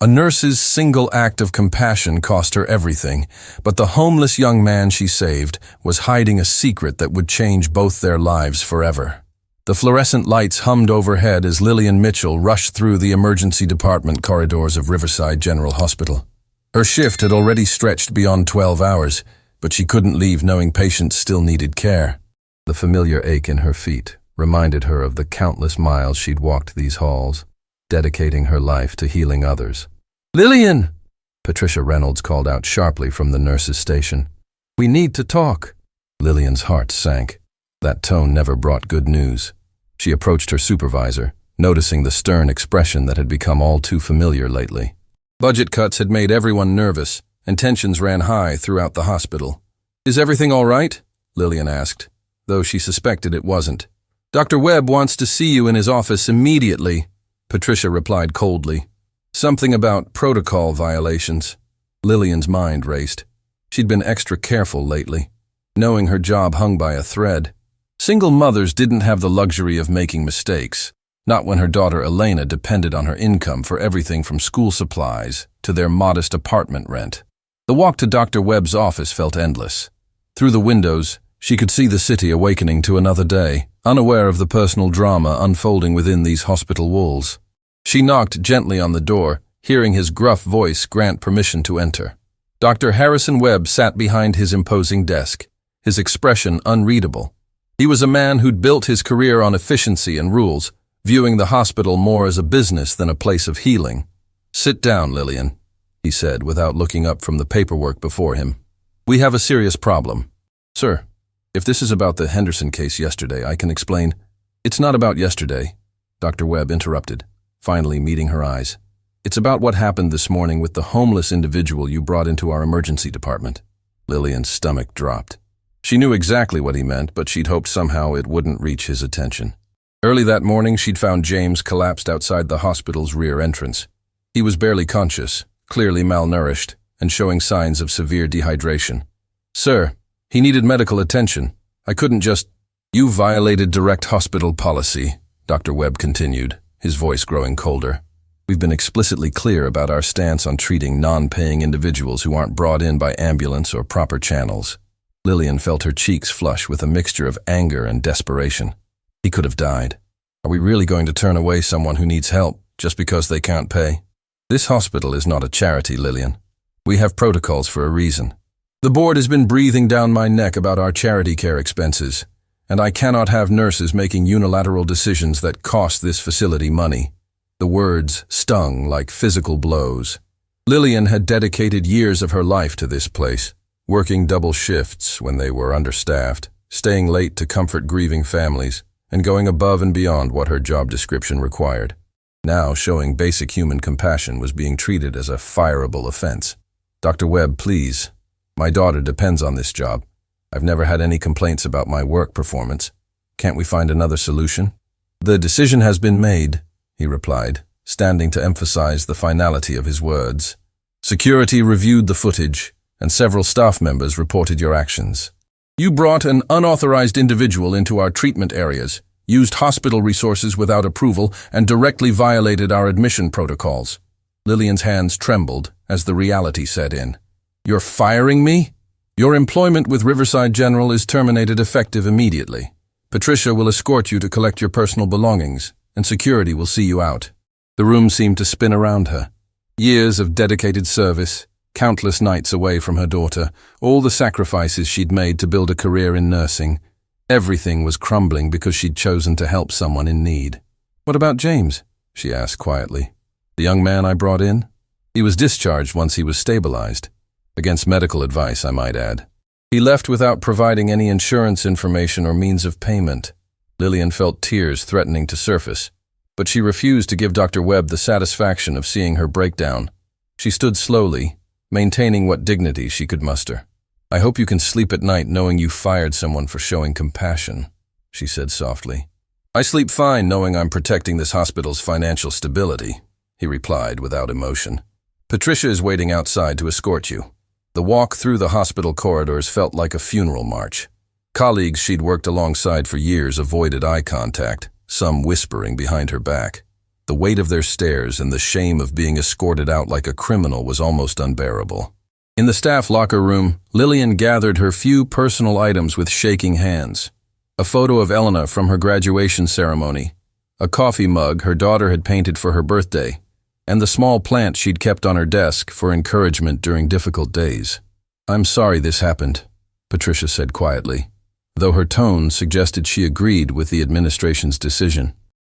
A nurse's single act of compassion cost her everything, but the homeless young man she saved was hiding a secret that would change both their lives forever. The fluorescent lights hummed overhead as Lillian Mitchell rushed through the emergency department corridors of Riverside General Hospital. Her shift had already stretched beyond 12 hours, but she couldn't leave knowing patients still needed care. The familiar ache in her feet reminded her of the countless miles she'd walked these halls, dedicating her life to healing others. "Lillian!" Patricia Reynolds called out sharply from the nurse's station. "We need to talk." Lillian's heart sank. That tone never brought good news. She approached her supervisor, noticing the stern expression that had become all too familiar lately. Budget cuts had made everyone nervous, and tensions ran high throughout the hospital. "Is everything all right?" Lillian asked, though she suspected it wasn't. "Dr. Webb wants to see you in his office immediately," Patricia replied coldly. Something about protocol violations. Lillian's mind raced. She'd been extra careful lately, knowing her job hung by a thread. Single mothers didn't have the luxury of making mistakes, not when her daughter Elena depended on her income for everything from school supplies to their modest apartment rent. The walk to Dr. Webb's office felt endless. Through the windows, she could see the city awakening to another day, unaware of the personal drama unfolding within these hospital walls. She knocked gently on the door, hearing his gruff voice grant permission to enter. Dr. Harrison Webb sat behind his imposing desk, his expression unreadable. He was a man who'd built his career on efficiency and rules, viewing the hospital more as a business than a place of healing. "Sit down, Lillian," he said without looking up from the paperwork before him. "We have a serious problem." "Sir, if this is about the Henderson case yesterday, I can explain." "It's not about yesterday," Dr. Webb interrupted, finally meeting her eyes. "It's about what happened this morning with the homeless individual you brought into our emergency department." Lillian's stomach dropped. She knew exactly what he meant, but she'd hoped somehow it wouldn't reach his attention. Early that morning, she'd found James collapsed outside the hospital's rear entrance. He was barely conscious, clearly malnourished, and showing signs of severe dehydration. "Sir, he needed medical attention. I couldn't just—" "You violated direct hospital policy," Dr. Webb continued, his voice growing colder. "We've been explicitly clear about our stance on treating non-paying individuals who aren't brought in by ambulance or proper channels." Lillian felt her cheeks flush with a mixture of anger and desperation. He could have died. Are we really going to turn away someone who needs help just because they can't pay? This hospital is not a charity, Lillian. We have protocols for a reason. The board has been breathing down my neck about our charity care expenses, and I cannot have nurses making unilateral decisions that cost this facility money. The words stung like physical blows. Lillian had dedicated years of her life to this place, working double shifts when they were understaffed, staying late to comfort grieving families, and going above and beyond what her job description required. Now, showing basic human compassion was being treated as a fireable offense. "Dr. Webb, please. My daughter depends on this job. I've never had any complaints about my work performance. Can't we find another solution?" "The decision has been made," he replied, standing to emphasize the finality of his words. "Security reviewed the footage, and several staff members reported your actions. You brought an unauthorized individual into our treatment areas, used hospital resources without approval, and directly violated our admission protocols." Lillian's hands trembled as the reality set in. "You're firing me? Your employment with Riverside General is terminated effective immediately. Patricia will escort you to collect your personal belongings, and security will see you out." The room seemed to spin around her. Years of dedicated service, countless nights away from her daughter, all the sacrifices she'd made to build a career in nursing. Everything was crumbling because she'd chosen to help someone in need. "What about James?" she asked quietly. "The young man I brought in? He was discharged once he was stabilized. Against medical advice, I might add. He left without providing any insurance information or means of payment." Lillian felt tears threatening to surface, but she refused to give Dr. Webb the satisfaction of seeing her breakdown. She stood slowly, maintaining what dignity she could muster. "I hope you can sleep at night knowing you fired someone for showing compassion," she said softly. "I sleep fine knowing I'm protecting this hospital's financial stability," he replied without emotion. "Patricia is waiting outside to escort you." The walk through the hospital corridors felt like a funeral march. Colleagues she'd worked alongside for years avoided eye contact, some whispering behind her back. The weight of their stares and the shame of being escorted out like a criminal was almost unbearable. In the staff locker room, Lillian gathered her few personal items with shaking hands. A photo of Elena from her graduation ceremony, a coffee mug her daughter had painted for her birthday, and the small plant she'd kept on her desk for encouragement during difficult days. "I'm sorry this happened," Patricia said quietly, though her tone suggested she agreed with the administration's decision.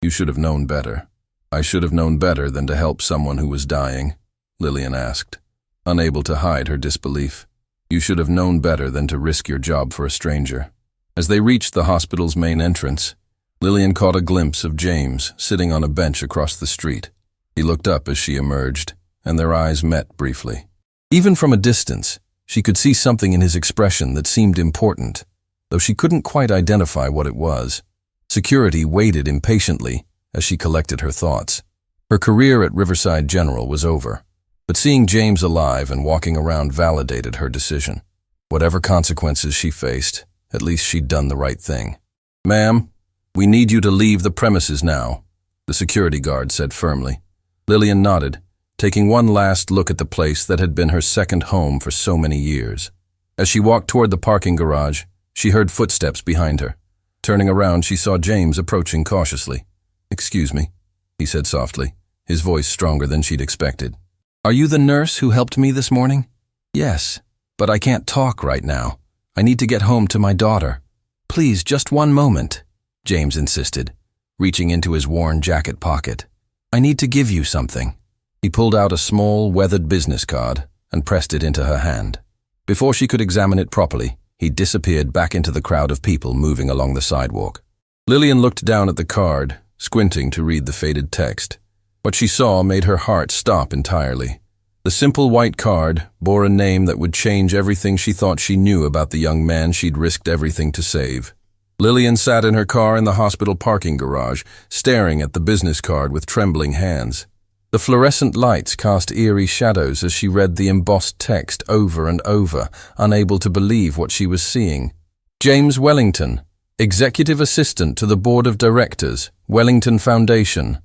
"You should have known better." "I should have known better than to help someone who was dying," Lillian asked, unable to hide her disbelief. "You should have known better than to risk your job for a stranger." As they reached the hospital's main entrance, Lillian caught a glimpse of James sitting on a bench across the street. He looked up as she emerged, and their eyes met briefly. Even from a distance, she could see something in his expression that seemed important, though she couldn't quite identify what it was. Security waited impatiently as she collected her thoughts. Her career at Riverside General was over, but seeing James alive and walking around validated her decision. Whatever consequences she faced, at least she'd done the right thing. "Ma'am, we need you to leave the premises now," the security guard said firmly. Lillian nodded, taking one last look at the place that had been her second home for so many years. As she walked toward the parking garage, she heard footsteps behind her. Turning around, she saw James approaching cautiously. "Excuse me," he said softly, his voice stronger than she'd expected. "Are you the nurse who helped me this morning?" "Yes, but I can't talk right now. I need to get home to my daughter." "Please, just one moment," James insisted, reaching into his worn jacket pocket. "I need to give you something." He pulled out a small, weathered business card and pressed it into her hand. Before she could examine it properly, he disappeared back into the crowd of people moving along the sidewalk. Lillian looked down at the card, squinting to read the faded text. What she saw made her heart stop entirely. The simple white card bore a name that would change everything she thought she knew about the young man she'd risked everything to save. Lillian sat in her car in the hospital parking garage, staring at the business card with trembling hands. The fluorescent lights cast eerie shadows as she read the embossed text over and over, unable to believe what she was seeing. James Wellington, Executive Assistant to the Board of Directors, Wellington Foundation.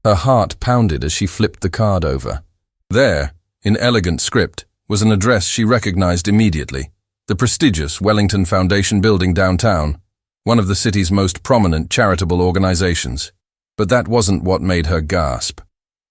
Her heart pounded as she flipped the card over. There, in elegant script, was an address she recognized immediately. The prestigious Wellington Foundation building downtown, one of the city's most prominent charitable organizations. But that wasn't what made her gasp.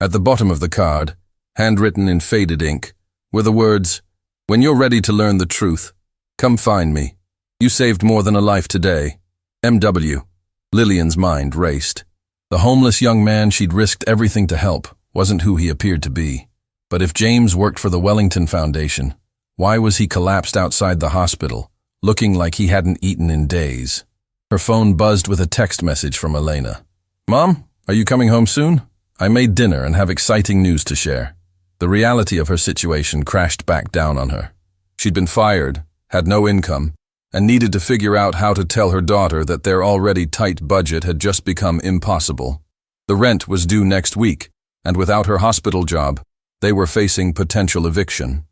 At the bottom of the card, handwritten in faded ink, were the words, "When you're ready to learn the truth, come find me. You saved more than a life today. M.W." Lillian's mind raced. The homeless young man she'd risked everything to help wasn't who he appeared to be. But if James worked for the Wellington Foundation, why was he collapsed outside the hospital, looking like he hadn't eaten in days? Her phone buzzed with a text message from Elena. "Mom, are you coming home soon? I made dinner and have exciting news to share." The reality of her situation crashed back down on her. She'd been fired, had no income, and needed to figure out how to tell her daughter that their already tight budget had just become impossible. The rent was due next week, and without her hospital job, they were facing potential eviction.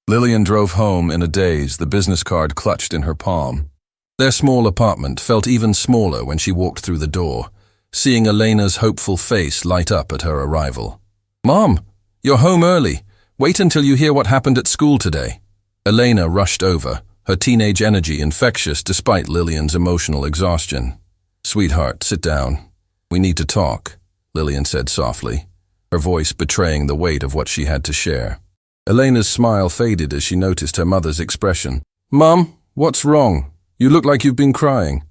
Lillian drove home in a daze, the business card clutched in her palm. Their small apartment felt even smaller when she walked through the door, seeing Elena's hopeful face light up at her arrival. "Mom, you're home early. Wait until you hear what happened at school today." Elena rushed over, her teenage energy infectious despite Lillian's emotional exhaustion. "Sweetheart, sit down. We need to talk," Lillian said softly, her voice betraying the weight of what she had to share. Elena's smile faded as she noticed her mother's expression. "Mom, what's wrong? You look like you've been crying."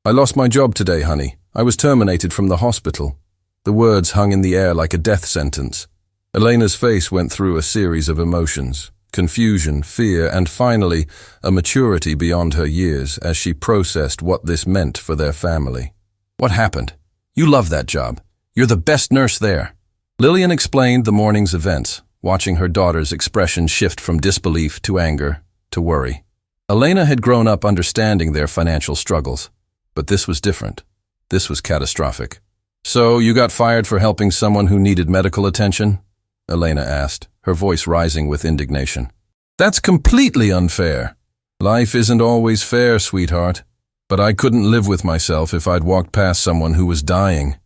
"I lost my job today, honey. I was terminated from the hospital." The words hung in the air like a death sentence. Elena's face went through a series of emotions. Confusion, fear, and finally, a maturity beyond her years as she processed what this meant for their family. "What happened? You love that job. You're the best nurse there." Lillian explained the morning's events, watching her daughter's expression shift from disbelief to anger to worry. Elena had grown up understanding their financial struggles, but this was different. This was catastrophic. "So you got fired for helping someone who needed medical attention?" Elena asked, her voice rising with indignation. "That's completely unfair." "Life isn't always fair, sweetheart. But I couldn't live with myself if I'd walked past someone who was dying."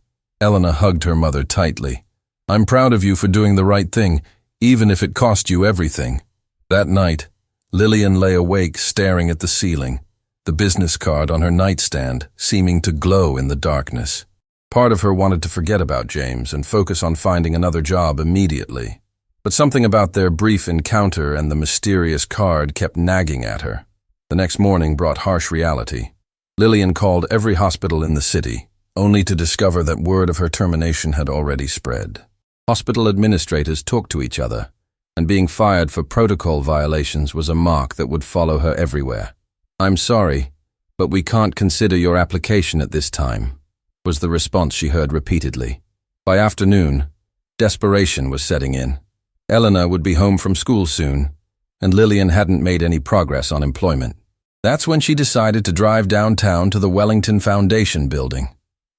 Elena hugged her mother tightly, I'm proud of you for doing the right thing, even if it cost you everything. That night, Lillian lay awake staring at the ceiling, the business card on her nightstand seeming to glow in the darkness. Part of her wanted to forget about James and focus on finding another job immediately. But something about their brief encounter and the mysterious card kept nagging at her. The next morning brought harsh reality. Lillian called every hospital in the city, only to discover that word of her termination had already spread. Hospital administrators talked to each other, and being fired for protocol violations was a mark that would follow her everywhere. "I'm sorry, but we can't consider your application at this time," was the response she heard repeatedly. By afternoon, desperation was setting in. Eleanor would be home from school soon, and Lillian hadn't made any progress on employment. That's when she decided to drive downtown to the Wellington Foundation building.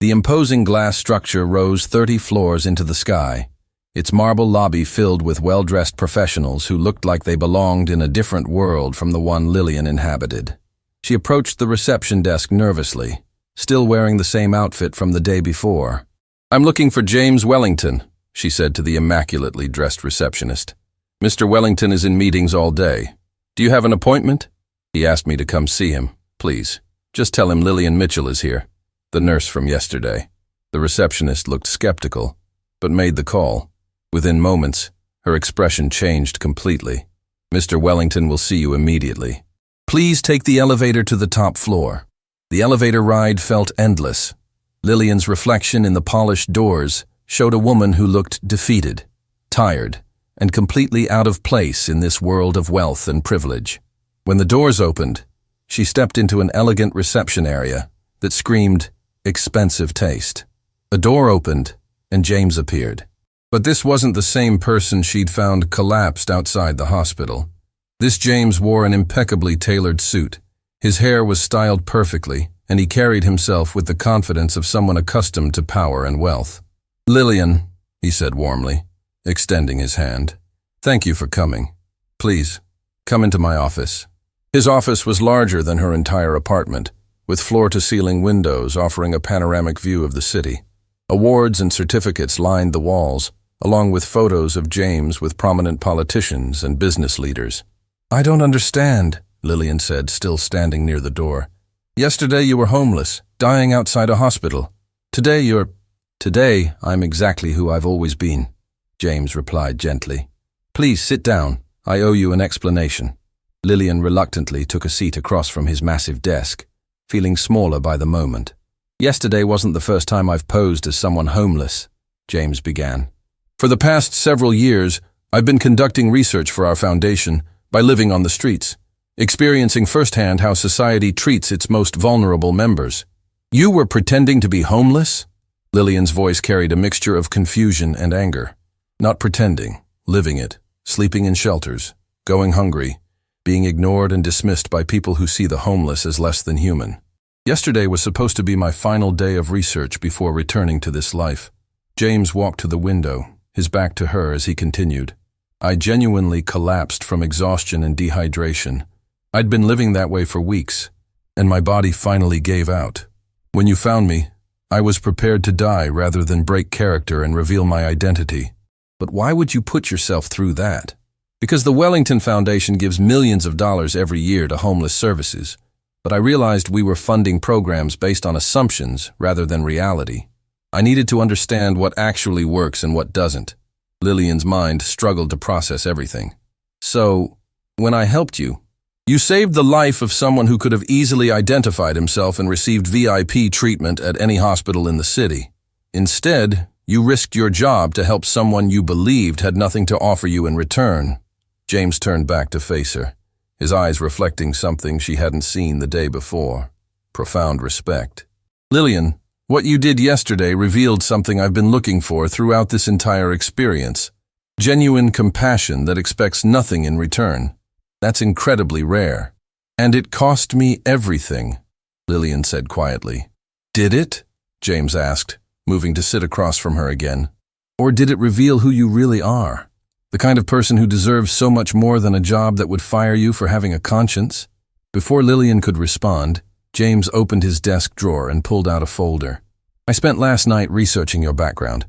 The imposing glass structure rose 30 floors into the sky, its marble lobby filled with well-dressed professionals who looked like they belonged in a different world from the one Lillian inhabited. She approached the reception desk nervously, still wearing the same outfit from the day before. "I'm looking for James Wellington," she said to the immaculately dressed receptionist. "Mr. Wellington is in meetings all day. Do you have an appointment?" "He asked me to come see him. Please, just tell him Lillian Mitchell is here, the nurse from yesterday." The receptionist looked skeptical, but made the call. Within moments, her expression changed completely. "Mr. Wellington will see you immediately. Please take the elevator to the top floor." The elevator ride felt endless. Lillian's reflection in the polished doors showed a woman who looked defeated, tired, and completely out of place in this world of wealth and privilege. When the doors opened, she stepped into an elegant reception area that screamed expensive taste. A door opened, and James appeared. But this wasn't the same person she'd found collapsed outside the hospital. This James wore an impeccably tailored suit. His hair was styled perfectly, and he carried himself with the confidence of someone accustomed to power and wealth. "Lillian," he said warmly, extending his hand. "Thank you for coming. Please, come into my office." His office was larger than her entire apartment, with floor-to-ceiling windows offering a panoramic view of the city. Awards and certificates lined the walls, along with photos of James with prominent politicians and business leaders. "I don't understand," Lillian said, still standing near the door. "Yesterday you were homeless, dying outside a hospital. Today I'm exactly who I've always been," James replied gently. "Please sit down. I owe you an explanation." Lillian reluctantly took a seat across from his massive desk, feeling smaller by the moment. "Yesterday wasn't the first time I've posed as someone homeless," James began. "For the past several years, I've been conducting research for our foundation by living on the streets, experiencing firsthand how society treats its most vulnerable members." "You were pretending to be homeless?" Lillian's voice carried a mixture of confusion and anger. "Not pretending, living it, sleeping in shelters, going hungry, being ignored and dismissed by people who see the homeless as less than human. Yesterday was supposed to be my final day of research before returning to this life." James walked to the window, his back to her as he continued. "I genuinely collapsed from exhaustion and dehydration. I'd been living that way for weeks, and my body finally gave out. When you found me, I was prepared to die rather than break character and reveal my identity." "But why would you put yourself through that?" "Because the Wellington Foundation gives millions of dollars every year to homeless services, but I realized we were funding programs based on assumptions rather than reality. I needed to understand what actually works and what doesn't." Lillian's mind struggled to process everything. "So, when I helped you, you saved the life of someone who could have easily identified himself and received VIP treatment at any hospital in the city. Instead, you risked your job to help someone you believed had nothing to offer you in return." James turned back to face her, his eyes reflecting something she hadn't seen the day before: profound respect. "Lillian, what you did yesterday revealed something I've been looking for throughout this entire experience: genuine compassion that expects nothing in return. That's incredibly rare. And it cost me everything," Lillian said quietly. "Did it?" James asked, moving to sit across from her again. "Or did it reveal who you really are? The kind of person who deserves so much more than a job that would fire you for having a conscience?" Before Lillian could respond, James opened his desk drawer and pulled out a folder. "I spent last night researching your background.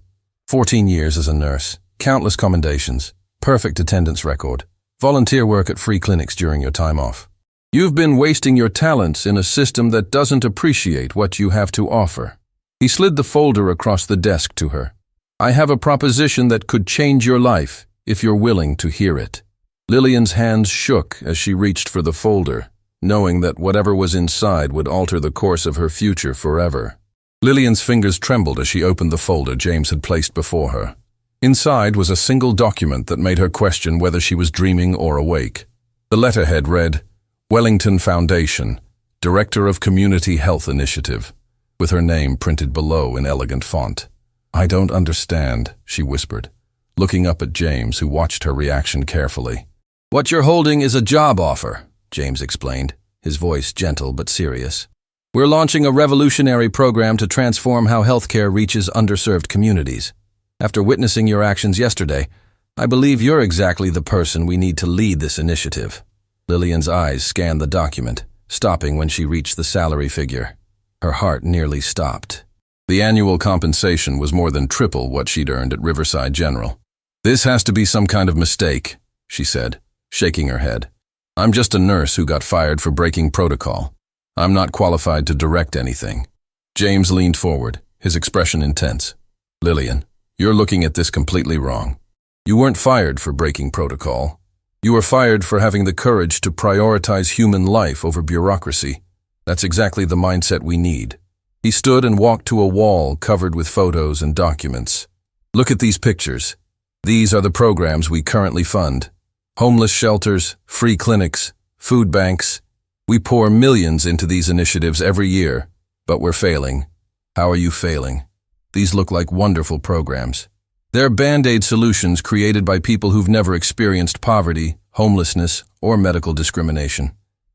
14 years as a nurse, countless commendations, perfect attendance record, volunteer work at free clinics during your time off. You've been wasting your talents in a system that doesn't appreciate what you have to offer. He slid the folder across the desk to her. I have a proposition that could change your life if you're willing to hear it. Lillian's hands shook as she reached for the folder, knowing that whatever was inside would alter the course of her future forever. Lillian's fingers trembled as she opened the folder James had placed before her. Inside was a single document that made her question whether she was dreaming or awake. The letterhead read, Wellington Foundation, Director of Community Health Initiative, with her name printed below in elegant font. I don't understand, she whispered, looking up at James, who watched her reaction carefully. What you're holding is a job offer, James explained, his voice gentle but serious. We're launching a revolutionary program to transform how healthcare reaches underserved communities. After witnessing your actions yesterday, I believe you're exactly the person we need to lead this initiative. Lillian's eyes scanned the document, stopping when she reached the salary figure. Her heart nearly stopped. The annual compensation was more than triple what she'd earned at Riverside General. This has to be some kind of mistake, she said, shaking her head. I'm just a nurse who got fired for breaking protocol. I'm not qualified to direct anything. James leaned forward, his expression intense. Lillian, you're looking at this completely wrong. You weren't fired for breaking protocol. You were fired for having the courage to prioritize human life over bureaucracy. That's exactly the mindset we need. He stood and walked to a wall covered with photos and documents. Look at these pictures. These are the programs we currently fund. Homeless shelters, free clinics, food banks. We pour millions into these initiatives every year, but we're failing. How are you failing? These look like wonderful programs. They're Band-Aid solutions created by people who've never experienced poverty, homelessness, or medical discrimination.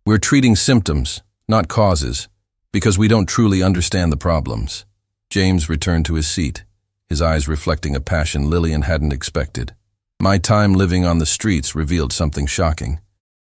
We're treating symptoms, not causes, because we don't truly understand the problems. James returned to his seat, his eyes reflecting a passion Lillian hadn't expected. My time living on the streets revealed something shocking.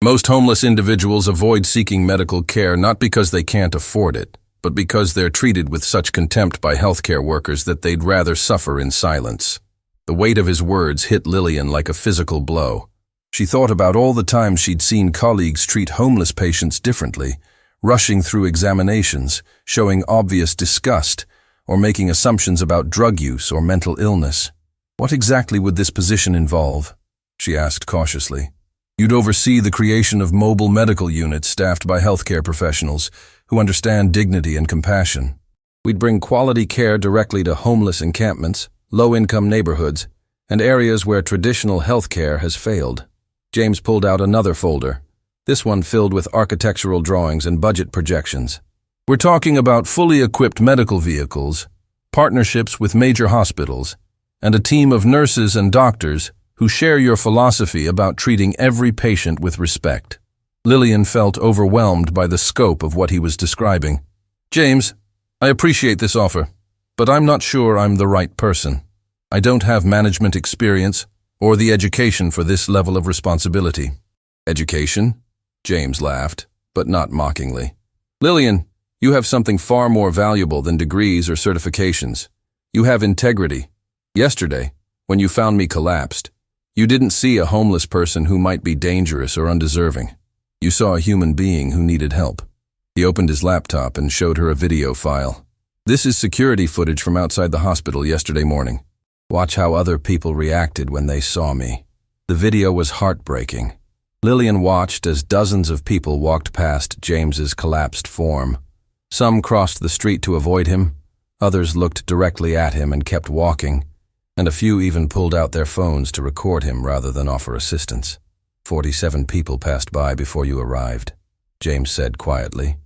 Most homeless individuals avoid seeking medical care not because they can't afford it, but because they're treated with such contempt by healthcare workers that they'd rather suffer in silence. The weight of his words hit Lillian like a physical blow. She thought about all the times she'd seen colleagues treat homeless patients differently, rushing through examinations, showing obvious disgust, or making assumptions about drug use or mental illness. What exactly would this position involve? She asked cautiously. You'd oversee the creation of mobile medical units staffed by healthcare professionals who understand dignity and compassion. We'd bring quality care directly to homeless encampments, low-income neighborhoods, and areas where traditional healthcare has failed. James pulled out another folder, this one filled with architectural drawings and budget projections. We're talking about fully equipped medical vehicles, partnerships with major hospitals, and a team of nurses and doctors who share your philosophy about treating every patient with respect. Lillian felt overwhelmed by the scope of what he was describing. James, I appreciate this offer, but I'm not sure I'm the right person. I don't have management experience or the education for this level of responsibility. Education? James laughed, but not mockingly. Lillian, you have something far more valuable than degrees or certifications. You have integrity. Yesterday, when you found me collapsed, you didn't see a homeless person who might be dangerous or undeserving. You saw a human being who needed help. He opened his laptop and showed her a video file. This is security footage from outside the hospital yesterday morning. Watch how other people reacted when they saw me. The video was heartbreaking. Lillian watched as dozens of people walked past James's collapsed form. Some crossed the street to avoid him, others looked directly at him and kept walking, and a few even pulled out their phones to record him rather than offer assistance. 47 people passed by before you arrived, James said quietly.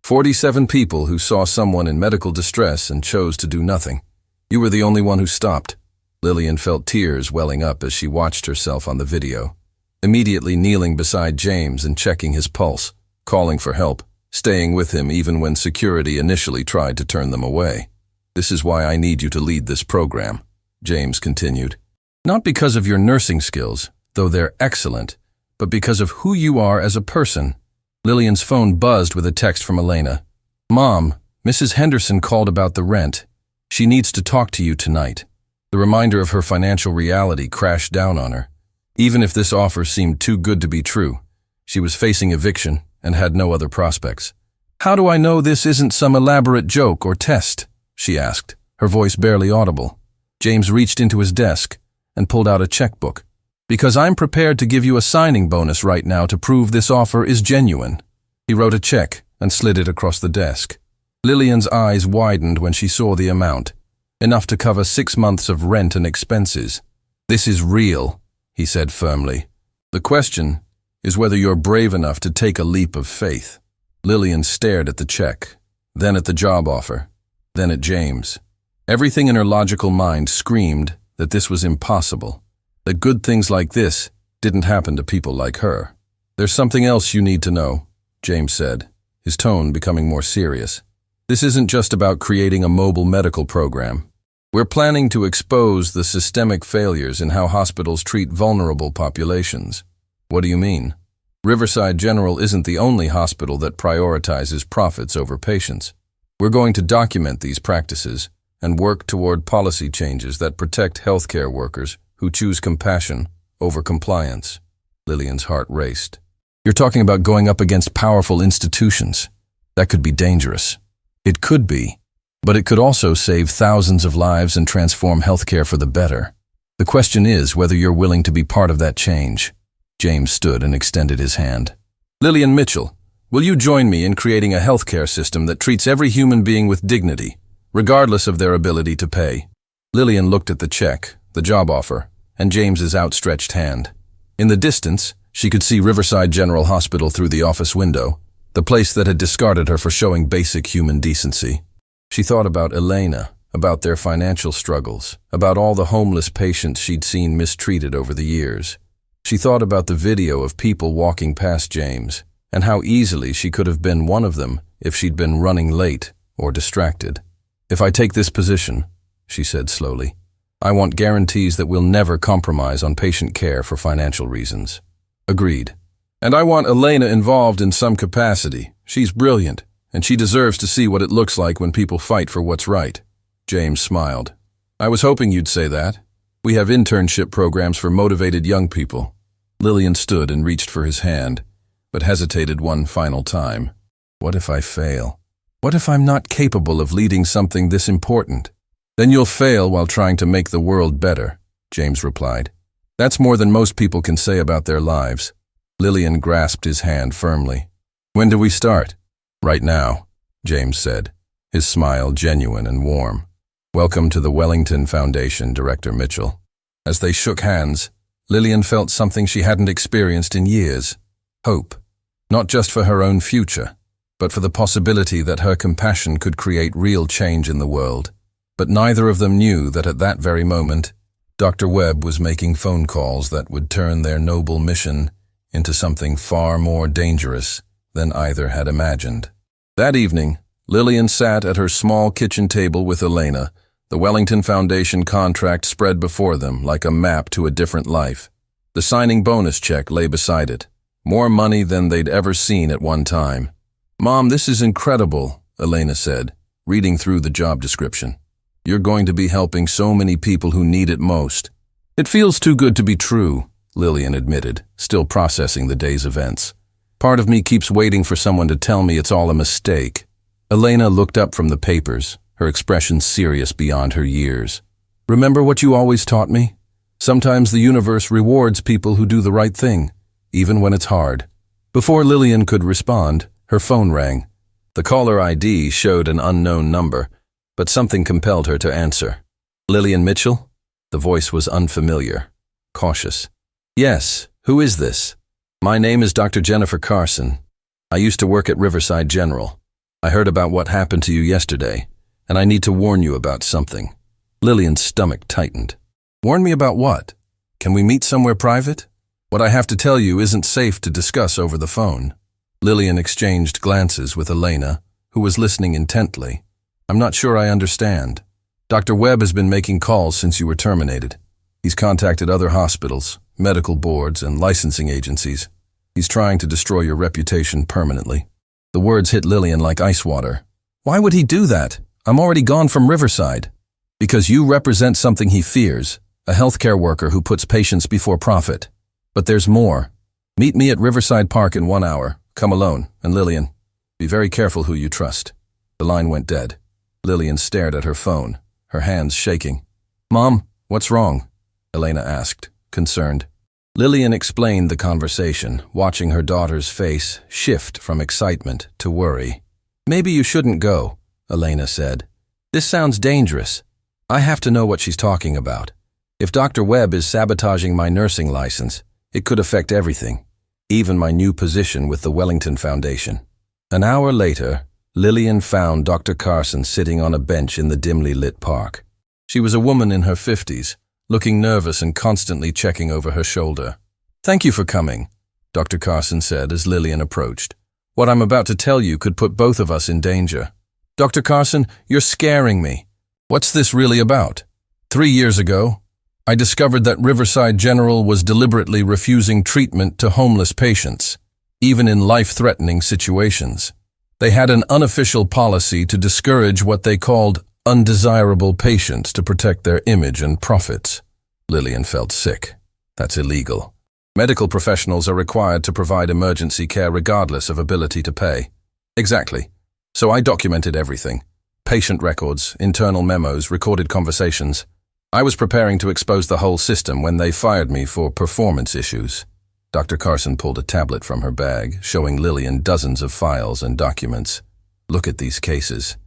47 people who saw someone in medical distress and chose to do nothing. You were the only one who stopped. Lillian felt tears welling up as she watched herself on the video, immediately kneeling beside James and checking his pulse, calling for help, staying with him even when security initially tried to turn them away. This is why I need you to lead this program, James continued. Not because of your nursing skills, though they're excellent, but because of who you are as a person. Lillian's phone buzzed with a text from Elena. Mom, Mrs. Henderson called about the rent. She needs to talk to you tonight. The reminder of her financial reality crashed down on her. Even if this offer seemed too good to be true, she was facing eviction and had no other prospects. "How do I know this isn't some elaborate joke or test?" she asked, her voice barely audible. James reached into his desk and pulled out a checkbook. "Because I'm prepared to give you a signing bonus right now to prove this offer is genuine." He wrote a check and slid it across the desk. Lillian's eyes widened when she saw the amount, enough to cover 6 months of rent and expenses. "This is real," he said firmly. "The question is whether you're brave enough to take a leap of faith." Lillian stared at the check, then at the job offer, then at James. Everything in her logical mind screamed that this was impossible, that good things like this didn't happen to people like her. "There's something else you need to know," James said, his tone becoming more serious. "This isn't just about creating a mobile medical program. We're planning to expose the systemic failures in how hospitals treat vulnerable populations." "What do you mean?" "Riverside General isn't the only hospital that prioritizes profits over patients. We're going to document these practices and work toward policy changes that protect healthcare workers who choose compassion over compliance." Lillian's heart raced. "You're talking about going up against powerful institutions. That could be dangerous." "It could be, but it could also save thousands of lives and transform healthcare for the better. The question is whether you're willing to be part of that change." James stood and extended his hand. "Lillian Mitchell, will you join me in creating a healthcare system that treats every human being with dignity, regardless of their ability to pay?" Lillian looked at the check, the job offer, and James's outstretched hand. In the distance, she could see Riverside General Hospital through the office window, the place that had discarded her for showing basic human decency. She thought about Elena, about their financial struggles, about all the homeless patients she'd seen mistreated over the years. She thought about the video of people walking past James, and how easily she could have been one of them if she'd been running late or distracted. "If I take this position," she said slowly, "I want guarantees that we'll never compromise on patient care for financial reasons." "Agreed. And I want Elena involved in some capacity. She's brilliant, and she deserves to see what it looks like when people fight for what's right." James smiled. "I was hoping you'd say that. We have internship programs for motivated young people." Lillian stood and reached for his hand, but hesitated one final time. "What if I fail? What if I'm not capable of leading something this important?" "Then you'll fail while trying to make the world better," James replied. "That's more than most people can say about their lives." Lillian grasped his hand firmly. "When do we start?" "Right now," James said, his smile genuine and warm. "Welcome to the Wellington Foundation, Director Mitchell." As they shook hands, Lillian felt something she hadn't experienced in years. Hope. Not just for her own future, but for the possibility that her compassion could create real change in the world. But neither of them knew that at that very moment, Dr. Webb was making phone calls that would turn their noble mission into something far more dangerous than either had imagined. That evening, Lillian sat at her small kitchen table with Elena, the Wellington Foundation contract spread before them like a map to a different life. The signing bonus check lay beside it, more money than they'd ever seen at one time. "Mom, this is incredible," Elena said, reading through the job description. "You're going to be helping so many people who need it most." "It feels too good to be true," Lillian admitted, still processing the day's events. "Part of me keeps waiting for someone to tell me it's all a mistake." Elena looked up from the papers, her expression serious beyond her years. "Remember what you always taught me? Sometimes the universe rewards people who do the right thing, even when it's hard." Before Lillian could respond, her phone rang. The caller ID showed an unknown number, but something compelled her to answer. "Lillian Mitchell?" The voice was unfamiliar, cautious. "Yes, who is this?" "My name is Dr. Jennifer Carson. I used to work at Riverside General. I heard about what happened to you yesterday, and I need to warn you about something." Lillian's stomach tightened. "Warn me about what? Can we meet somewhere private? What I have to tell you isn't safe to discuss over the phone." Lillian exchanged glances with Elena, who was listening intently. "I'm not sure I understand. Dr. Webb has been making calls since you were terminated. He's contacted other hospitals, medical boards, and licensing agencies. He's trying to destroy your reputation permanently." The words hit Lillian like ice water. "Why would he do that? I'm already gone from Riverside." Because you represent something he fears, a healthcare worker who puts patients before profit. But there's more. Meet me at Riverside Park in 1 hour. Come alone. And Lillian, be very careful who you trust. The line went dead. Lillian stared at her phone, her hands shaking. Mom, what's wrong? Elena asked, concerned. Lillian explained the conversation, watching her daughter's face shift from excitement to worry. Maybe you shouldn't go, Elena said. This sounds dangerous. I have to know what she's talking about. If Dr. Webb is sabotaging my nursing license, it could affect everything, even my new position with the Wellington Foundation. An hour later, Lillian found Dr. Carson sitting on a bench in the dimly lit park. She was a woman in her 50s, looking nervous and constantly checking over her shoulder. Thank you for coming, Dr. Carson said as Lillian approached. What I'm about to tell you could put both of us in danger. Dr. Carson, you're scaring me. What's this really about? 3 years ago, I discovered that Riverside General was deliberately refusing treatment to homeless patients, even in life-threatening situations. They had an unofficial policy to discourage what they called undesirable patients to protect their image and profits. Lillian felt sick. That's illegal. Medical professionals are required to provide emergency care regardless of ability to pay. Exactly. So I documented everything. Patient records, internal memos, recorded conversations. I was preparing to expose the whole system when they fired me for performance issues. Dr. Carson pulled a tablet from her bag, showing Lillian dozens of files and documents. Look at these cases.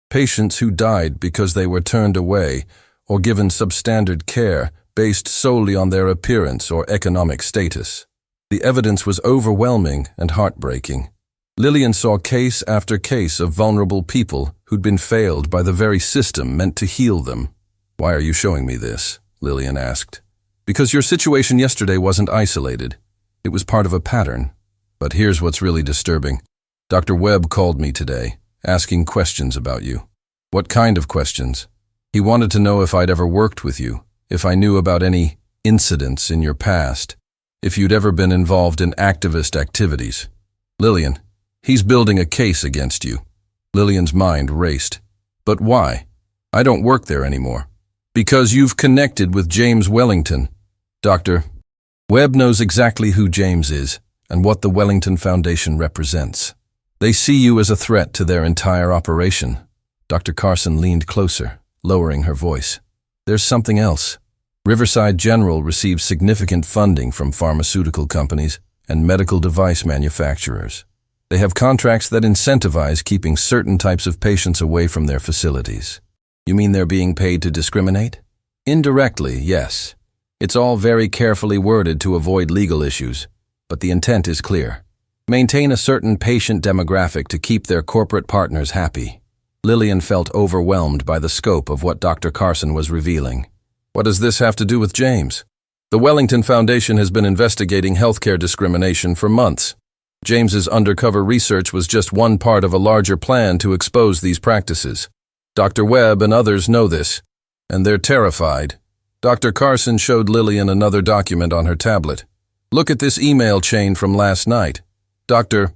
Patients who died because they were turned away or given substandard care based solely on their appearance or economic status. The evidence was overwhelming and heartbreaking. Lillian saw case after case of vulnerable people who'd been failed by the very system meant to heal them. Why are you showing me this? Lillian asked. Because your situation yesterday wasn't isolated. It was part of a pattern. But here's what's really disturbing. Dr. Webb called me today, asking questions about you. What kind of questions? He wanted to know if I'd ever worked with you, if I knew about any incidents in your past, if you'd ever been involved in activist activities. Lillian, he's building a case against you. Lillian's mind raced. But why? I don't work there anymore. Because you've connected with James Wellington. Dr. Webb knows exactly who James is and what the Wellington Foundation represents. They see you as a threat to their entire operation. Dr. Carson leaned closer, lowering her voice. There's something else. Riverside General receives significant funding from pharmaceutical companies and medical device manufacturers. They have contracts that incentivize keeping certain types of patients away from their facilities. You mean they're being paid to discriminate? Indirectly, yes. It's all very carefully worded to avoid legal issues, but the intent is clear. Maintain a certain patient demographic to keep their corporate partners happy. Lillian felt overwhelmed by the scope of what Dr. Carson was revealing. What does this have to do with James? The Wellington Foundation has been investigating healthcare discrimination for months. James's undercover research was just one part of a larger plan to expose these practices. Dr. Webb and others know this, and they're terrified. Dr. Carson showed Lillian another document on her tablet. Look at this email chain from last night. Dr.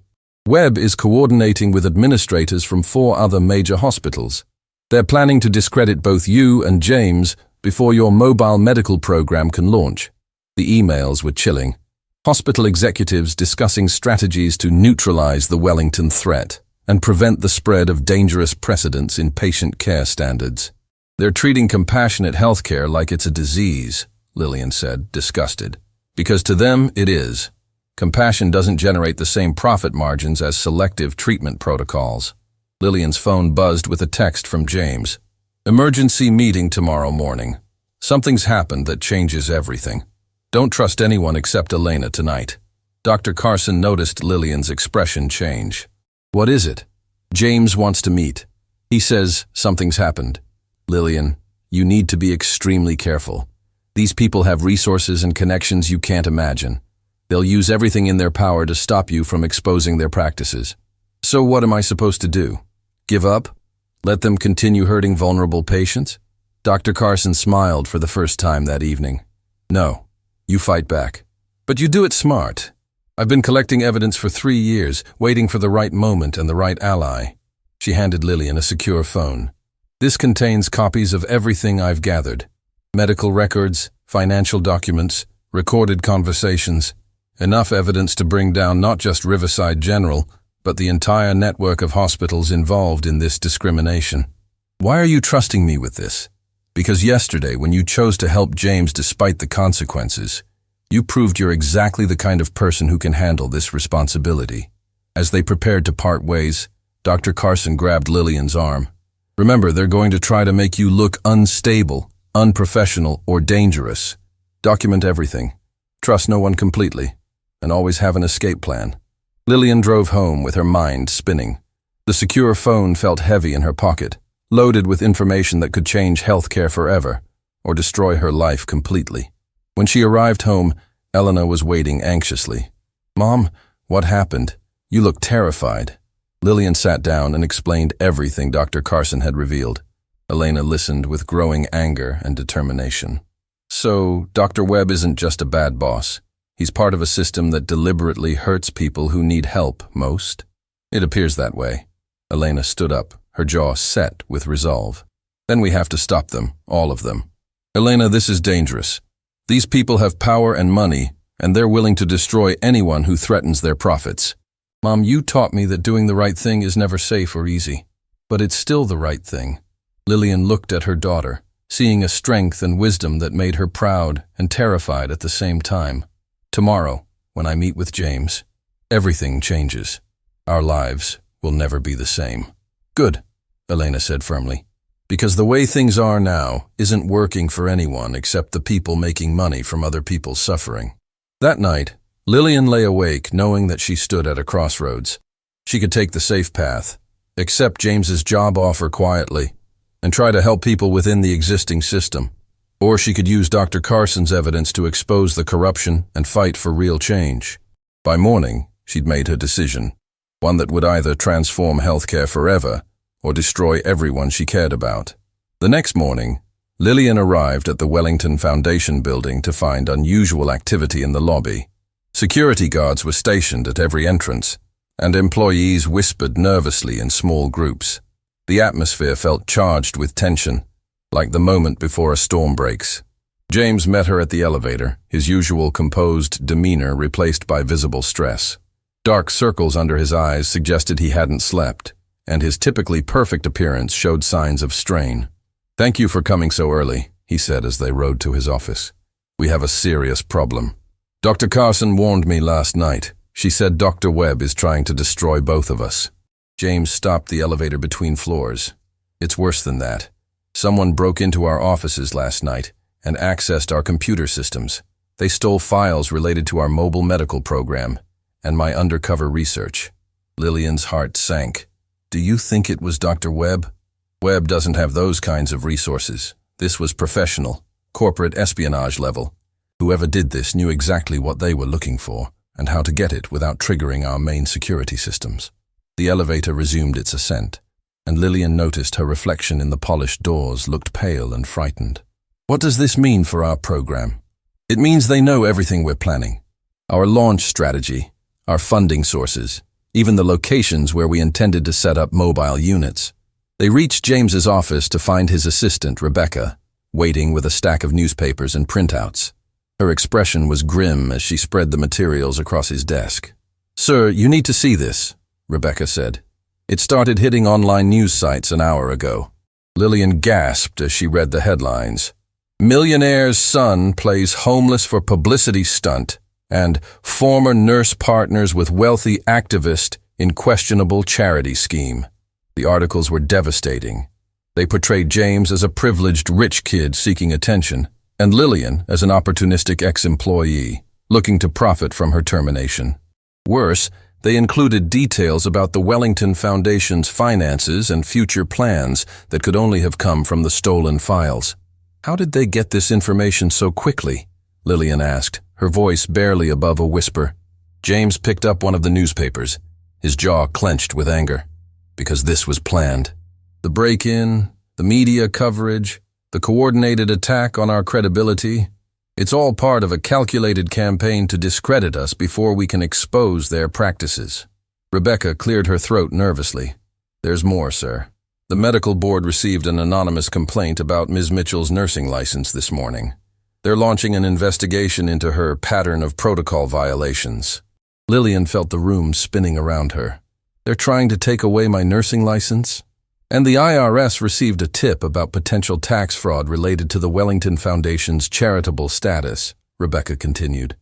Webb is coordinating with administrators from 4 other major hospitals. They're planning to discredit both you and James before your mobile medical program can launch. The emails were chilling. Hospital executives discussing strategies to neutralize the Wellington threat and prevent the spread of dangerous precedents in patient care standards. They're treating compassionate healthcare like it's a disease, Lillian said, disgusted. Because to them, it is. Compassion doesn't generate the same profit margins as selective treatment protocols. Lillian's phone buzzed with a text from James. Emergency meeting tomorrow morning. Something's happened that changes everything. Don't trust anyone except Elena tonight. Dr. Carson noticed Lillian's expression change. What is it? James wants to meet. He says something's happened. Lillian, you need to be extremely careful. These people have resources and connections you can't imagine. They'll use everything in their power to stop you from exposing their practices. So what am I supposed to do? Give up? Let them continue hurting vulnerable patients? Dr. Carson smiled for the first time that evening. No, you fight back. But you do it smart. I've been collecting evidence for 3 years, waiting for the right moment and the right ally. She handed Lillian a secure phone. This contains copies of everything I've gathered. Medical records, financial documents, recorded conversations. Enough evidence to bring down not just Riverside General, but the entire network of hospitals involved in this discrimination. Why are you trusting me with this? Because yesterday, when you chose to help James despite the consequences, you proved you're exactly the kind of person who can handle this responsibility. As they prepared to part ways, Dr. Carson grabbed Lillian's arm. Remember, they're going to try to make you look unstable, unprofessional, or dangerous. Document everything. Trust no one completely. And always have an escape plan. Lillian drove home with her mind spinning. The secure phone felt heavy in her pocket, loaded with information that could change healthcare forever, or destroy her life completely. When she arrived home, Elena was waiting anxiously. "Mom, what happened? You look terrified." Lillian sat down and explained everything Dr. Carson had revealed. Elena listened with growing anger and determination. "So, Dr. Webb isn't just a bad boss. He's part of a system that deliberately hurts people who need help most?" "It appears that way." Elena stood up, her jaw set with resolve. "Then we have to stop them, all of them. Elena, this is dangerous. These people have power and money, and they're willing to destroy anyone who threatens their profits. Mom, you taught me that doing the right thing is never safe or easy. But it's still the right thing." Lillian looked at her daughter, seeing a strength and wisdom that made her proud and terrified at the same time. "Tomorrow, when I meet with James, everything changes. Our lives will never be the same." "Good," Elena said firmly, "because the way things are now isn't working for anyone except the people making money from other people's suffering." That night, Lillian lay awake knowing that she stood at a crossroads. She could take the safe path, accept James's job offer quietly, and try to help people within the existing system. Or she could use Dr. Carson's evidence to expose the corruption and fight for real change. By morning, she'd made her decision, one that would either transform healthcare forever or destroy everyone she cared about. The next morning, Lillian arrived at the Wellington Foundation building to find unusual activity in the lobby. Security guards were stationed at every entrance, and employees whispered nervously in small groups. The atmosphere felt charged with tension, like the moment before a storm breaks. James met her at the elevator, his usual composed demeanor replaced by visible stress. Dark circles under his eyes suggested he hadn't slept, and his typically perfect appearance showed signs of strain. "Thank you for coming so early," he said as they rode to his office. "We have a serious problem. Dr. Carson warned me last night. She said Dr. Webb is trying to destroy both of us." James stopped the elevator between floors. "It's worse than that. Someone broke into our offices last night and accessed our computer systems. They stole files related to our mobile medical program and my undercover research." Lillian's heart sank. "Do you think it was Dr. Webb?" "Webb doesn't have those kinds of resources. This was professional, corporate espionage level. Whoever did this knew exactly what they were looking for and how to get it without triggering our main security systems." The elevator resumed its ascent, and Lillian noticed her reflection in the polished doors looked pale and frightened. "What does this mean for our program?" "It means they know everything we're planning. Our launch strategy, our funding sources, even the locations where we intended to set up mobile units." They reached James's office to find his assistant, Rebecca, waiting with a stack of newspapers and printouts. Her expression was grim as she spread the materials across his desk. "Sir, you need to see this," Rebecca said. "It started hitting online news sites an hour ago." Lillian gasped as she read the headlines. "Millionaire's son plays homeless for publicity stunt," and "Former nurse partners with wealthy activist in questionable charity scheme." The articles were devastating. They portrayed James as a privileged rich kid seeking attention, and Lillian as an opportunistic ex-employee, looking to profit from her termination. Worse, they included details about the Wellington Foundation's finances and future plans that could only have come from the stolen files. "How did they get this information so quickly?" Lillian asked, her voice barely above a whisper. James picked up one of the newspapers, his jaw clenched with anger. "Because this was planned. The break-in, the media coverage, the coordinated attack on our credibility, it's all part of a calculated campaign to discredit us before we can expose their practices." Rebecca cleared her throat nervously. "There's more, sir. The medical board received an anonymous complaint about Ms. Mitchell's nursing license this morning. They're launching an investigation into her pattern of protocol violations. Lillian felt the room spinning around her. They're trying to take away my nursing license? And the IRS received a tip about potential tax fraud related to the Wellington Foundation's charitable status, Rebecca continued.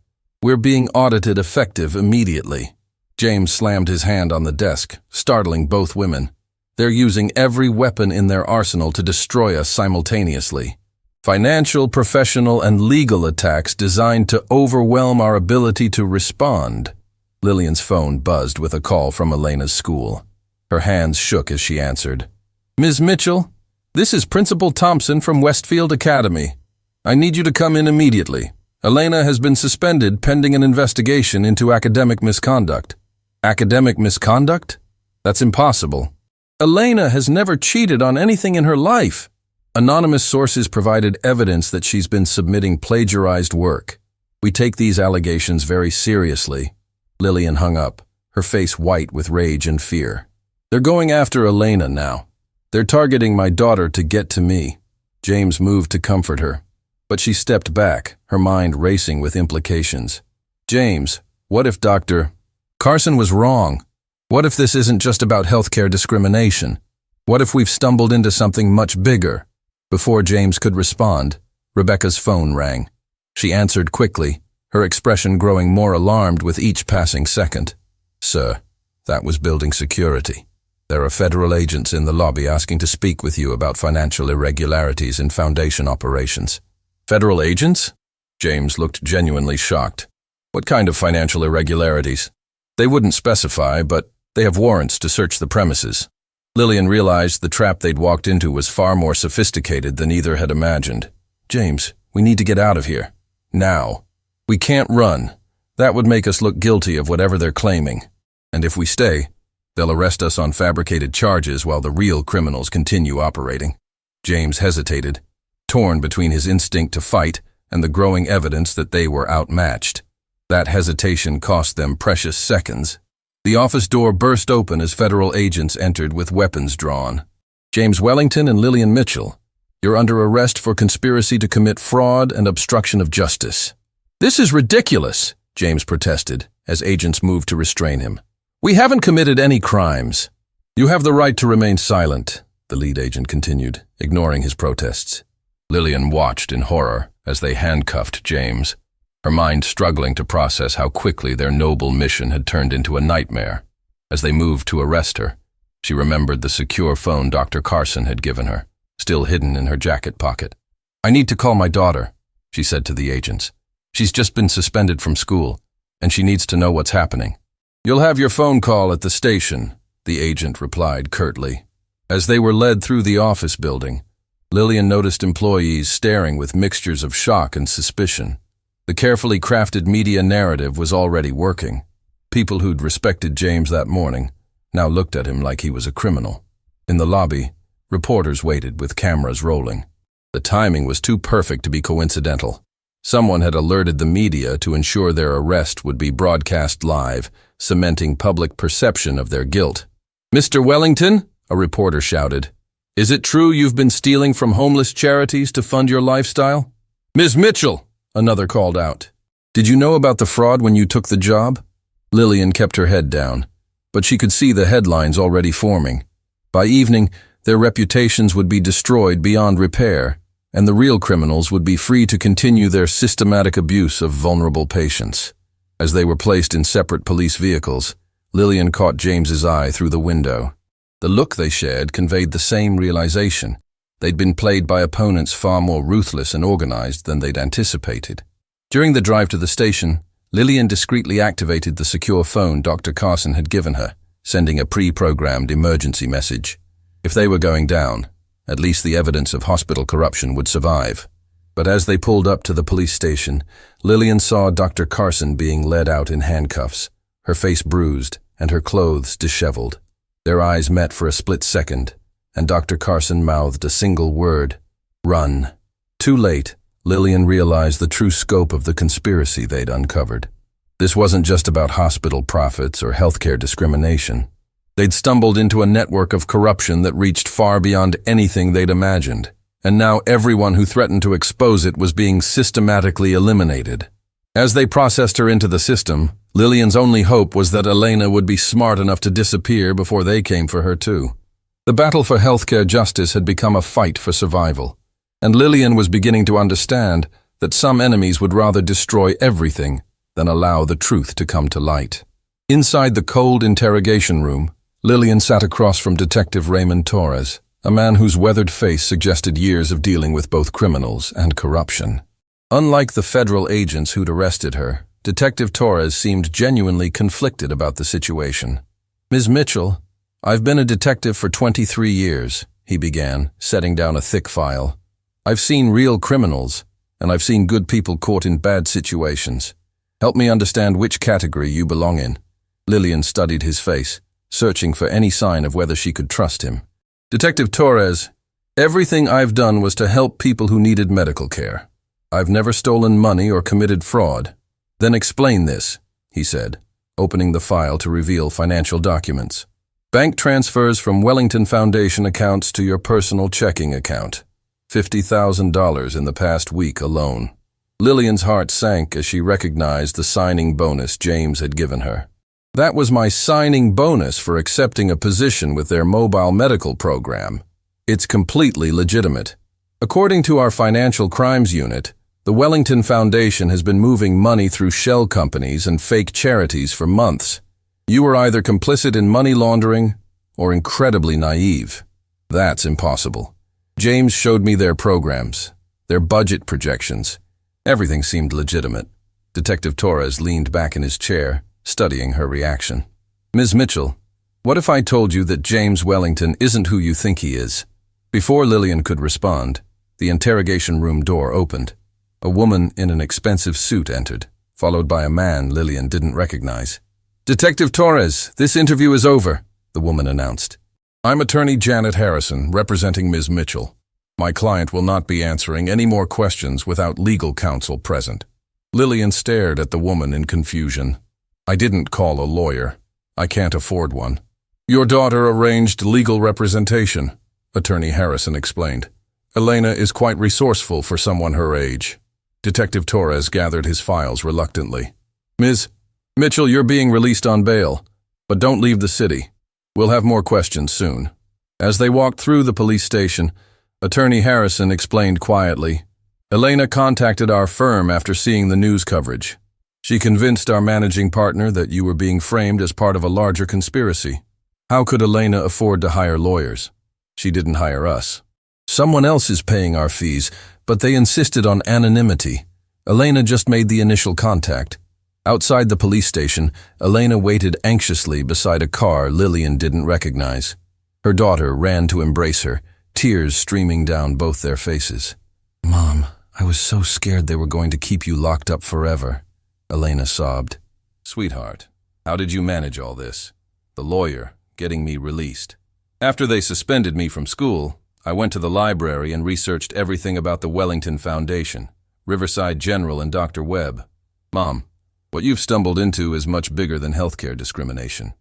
We're being audited effective immediately. James slammed his hand on the desk, startling both women. They're using every weapon in their arsenal to destroy us simultaneously. Financial, professional, and legal attacks designed to overwhelm our ability to respond. Lillian's phone buzzed with a call from Elena's school. Her hands shook as she answered. Ms. Mitchell, this is Principal Thompson from Westfield Academy. I need you to come in immediately. Elena has been suspended pending an investigation into academic misconduct. Academic misconduct? That's impossible. Elena has never cheated on anything in her life. Anonymous sources provided evidence that she's been submitting plagiarized work. We take these allegations very seriously. Lillian hung up, her face white with rage and fear. They're going after Elena now. They're targeting my daughter to get to me. James moved to comfort her, but she stepped back, her mind racing with implications. James, what if Dr. Carson was wrong? What if this isn't just about healthcare discrimination? What if we've stumbled into something much bigger? Before James could respond, Rebecca's phone rang. She answered quickly, her expression growing more alarmed with each passing second. Sir, that was building security. There are federal agents in the lobby asking to speak with you about financial irregularities in Foundation operations. Federal agents? James looked genuinely shocked. What kind of financial irregularities? They wouldn't specify, but they have warrants to search the premises. Lillian realized the trap they'd walked into was far more sophisticated than either had imagined. James, we need to get out of here. Now. We can't run. That would make us look guilty of whatever they're claiming. And if we stay, they'll arrest us on fabricated charges while the real criminals continue operating. James hesitated, torn between his instinct to fight and the growing evidence that they were outmatched. That hesitation cost them precious seconds. The office door burst open as federal agents entered with weapons drawn. James Wellington and Lillian Mitchell, you're under arrest for conspiracy to commit fraud and obstruction of justice. This is ridiculous, James protested, as agents moved to restrain him. We haven't committed any crimes. You have the right to remain silent, the lead agent continued, ignoring his protests. Lillian watched in horror as they handcuffed James, her mind struggling to process how quickly their noble mission had turned into a nightmare. As they moved to arrest her, she remembered the secure phone Dr. Carson had given her, still hidden in her jacket pocket. I need to call my daughter, she said to the agents. She's just been suspended from school, and she needs to know what's happening. You'll have your phone call at the station, the agent replied curtly. As they were led through the office building, Lillian noticed employees staring with mixtures of shock and suspicion. The carefully crafted media narrative was already working. People who'd respected James that morning now looked at him like he was a criminal. In the lobby, reporters waited with cameras rolling. The timing was too perfect to be coincidental. Someone had alerted the media to ensure their arrest would be broadcast live, cementing public perception of their guilt. Mr. Wellington, a reporter shouted, is it true you've been stealing from homeless charities to fund your lifestyle? Ms. Mitchell, another called out. Did you know about the fraud when you took the job? Lillian kept her head down, but she could see the headlines already forming. By evening, their reputations would be destroyed beyond repair, and the real criminals would be free to continue their systematic abuse of vulnerable patients. As they were placed in separate police vehicles, Lillian caught James's eye through the window. The look they shared conveyed the same realization. They'd been played by opponents far more ruthless and organized than they'd anticipated. During the drive to the station, Lillian discreetly activated the secure phone Dr. Carson had given her, sending a pre-programmed emergency message. If they were going down, at least the evidence of hospital corruption would survive. But as they pulled up to the police station, Lillian saw Dr. Carson being led out in handcuffs, her face bruised and her clothes disheveled. Their eyes met for a split second, and Dr. Carson mouthed a single word, run. Too late, Lillian realized the true scope of the conspiracy they'd uncovered. This wasn't just about hospital profits or healthcare discrimination. They'd stumbled into a network of corruption that reached far beyond anything they'd imagined, and now everyone who threatened to expose it was being systematically eliminated. As they processed her into the system, Lillian's only hope was that Elena would be smart enough to disappear before they came for her too. The battle for healthcare justice had become a fight for survival, and Lillian was beginning to understand that some enemies would rather destroy everything than allow the truth to come to light. Inside the cold interrogation room, Lillian sat across from Detective Raymond Torres, a man whose weathered face suggested years of dealing with both criminals and corruption. Unlike the federal agents who'd arrested her, Detective Torres seemed genuinely conflicted about the situation. "Ms. Mitchell, I've been a detective for 23 years, he began, setting down a thick file. I've seen real criminals, and I've seen good people caught in bad situations. Help me understand which category you belong in." Lillian studied his face, searching for any sign of whether she could trust him. "Detective Torres, everything I've done was to help people who needed medical care. I've never stolen money or committed fraud." "Then explain this," he said, opening the file to reveal financial documents. "Bank transfers from Wellington Foundation accounts to your personal checking account. $50,000 in the past week alone." Lillian's heart sank as she recognized the signing bonus James had given her. "That was my signing bonus for accepting a position with their mobile medical program. It's completely legitimate. According to our financial crimes unit, the Wellington Foundation has been moving money through shell companies and fake charities for months. You were either complicit in money laundering or incredibly naive. That's impossible. James showed me their programs, their budget projections. Everything seemed legitimate." Detective Torres leaned back in his chair, studying her reaction. "Ms. Mitchell, what if I told you that James Wellington isn't who you think he is?" Before Lillian could respond, the interrogation room door opened. A woman in an expensive suit entered, followed by a man Lillian didn't recognize. "Detective Torres, this interview is over," the woman announced. "I'm attorney Janet Harrison, representing Ms. Mitchell. My client will not be answering any more questions without legal counsel present." Lillian stared at the woman in confusion. "I didn't call a lawyer. I can't afford one." "Your daughter arranged legal representation," Attorney Harrison explained. "Elena is quite resourceful for someone her age." Detective Torres gathered his files reluctantly. "Ms. Mitchell, you're being released on bail, but don't leave the city. We'll have more questions soon." As they walked through the police station, Attorney Harrison explained quietly, "Elena contacted our firm after seeing the news coverage. She convinced our managing partner that you were being framed as part of a larger conspiracy. How could Elena afford to hire lawyers? She didn't hire us. Someone else is paying our fees, but they insisted on anonymity. Elena just made the initial contact." Outside the police station, Elena waited anxiously beside a car Lillian didn't recognize. Her daughter ran to embrace her, tears streaming down both their faces. "Mom, I was so scared they were going to keep you locked up forever," Elena sobbed. "Sweetheart, how did you manage all this? The lawyer, getting me released. After they suspended me from school, I went to the library and researched everything about the Wellington Foundation, Riverside General and Dr. Webb. Mom, what you've stumbled into is much bigger than healthcare discrimination."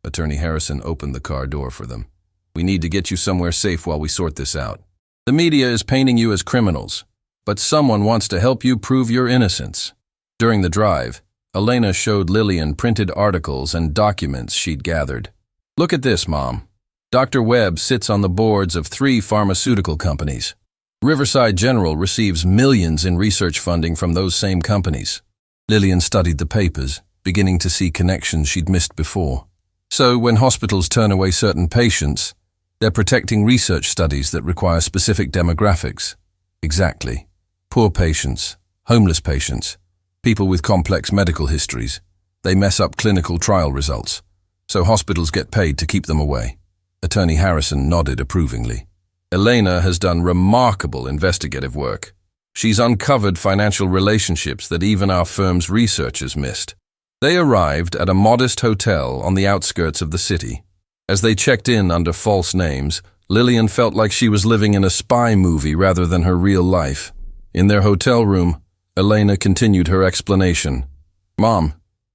Attorney Harrison opened the car door for them. "We need to get you somewhere safe while we sort this out. The media is painting you as criminals, but someone wants to help you prove your innocence." During the drive, Elena showed Lillian printed articles and documents she'd gathered. "Look at this, Mom. Dr. Webb sits on the boards of 3 pharmaceutical companies. Riverside General receives millions in research funding from those same companies." Lillian studied the papers, beginning to see connections she'd missed before. "So when hospitals turn away certain patients, they're protecting research studies that require specific demographics." "Exactly. Poor patients, homeless patients, people with complex medical histories. They mess up clinical trial results, so hospitals get paid to keep them away." Attorney Harrison nodded approvingly. "Elena has done remarkable investigative work. She's uncovered financial relationships that even our firm's researchers missed." They arrived at a modest hotel on the outskirts of the city. As they checked in under false names, Lillian felt like she was living in a spy movie rather than her real life. In their hotel room, Elena continued her explanation. "Mom,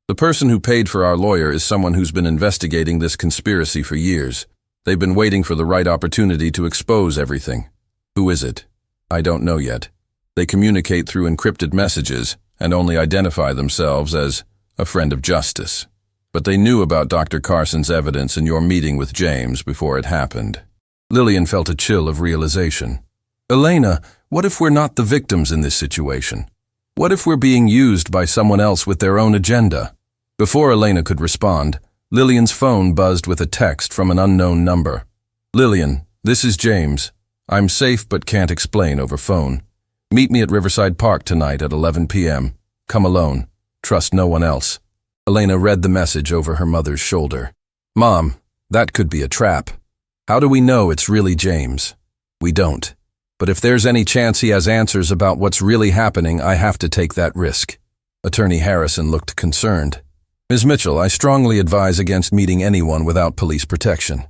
The person who paid for our lawyer is someone who's been investigating this conspiracy for years. They've been waiting for the right opportunity to expose everything. Who is it? I don't know yet. They communicate through encrypted messages and only identify themselves as a friend of justice. But they knew about Dr. Carson's evidence in your meeting with James before it happened. Lillian felt a chill of realization. Elena, what if we're not the victims in this situation? What if we're being used by someone else with their own agenda? Before Elena could respond, Lillian's phone buzzed with a text from an unknown number. Lillian, this is James. I'm safe but can't explain over phone. Meet me at Riverside Park tonight at 11 p.m. Come alone. Trust no one else. Elena read the message over her mother's shoulder. Mom, that could be a trap. How do we know it's really James? We don't. But if there's any chance he has answers about what's really happening, I have to take that risk. Attorney Harrison looked concerned. Ms. Mitchell, I strongly advise against meeting anyone without police protection.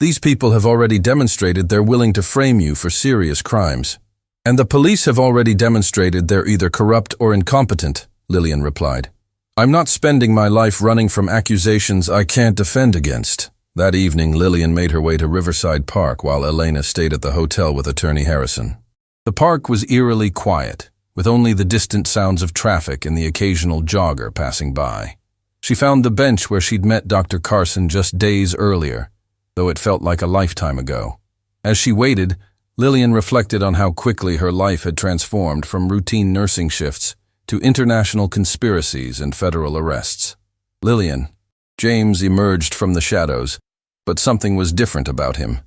These people have already demonstrated they're willing to frame you for serious crimes. And the police have already demonstrated they're either corrupt or incompetent, Lillian replied. I'm not spending my life running from accusations I can't defend against. That evening, Lillian made her way to Riverside Park while Elena stayed at the hotel with Attorney Harrison. The park was eerily quiet, with only the distant sounds of traffic and the occasional jogger passing by. She found the bench where she'd met Dr. Carson just days earlier, though it felt like a lifetime ago. As she waited, Lillian reflected on how quickly her life had transformed from routine nursing shifts to international conspiracies and federal arrests. Lillian. James emerged from the shadows, but something was different about him.